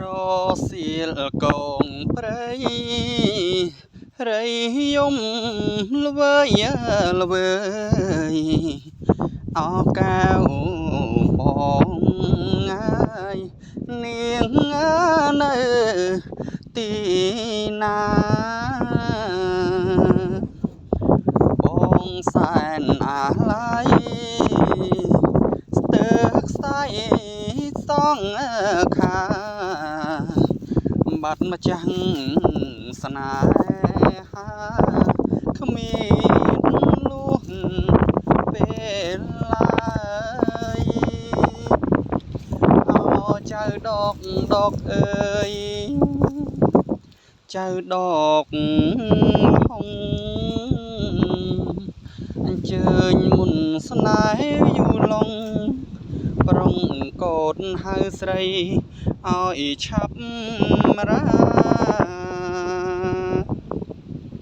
រសៀលកងព្រៃរៃយំល្វើយល្វើយអោកៅបងងាយនាងនៅទីណាបងសែនអាឡ័យស្ទើរខ្សែសងខាបាត់ម្ចាស់ស្នេហាគ្មានលួងពេលឡើយអោចៅដកអើយចៅដកហុងអញ្ជើញមុនស្នេហ៍យូរឡុងប្រុងកូនហៅស្រីឲ្យឆាប់រា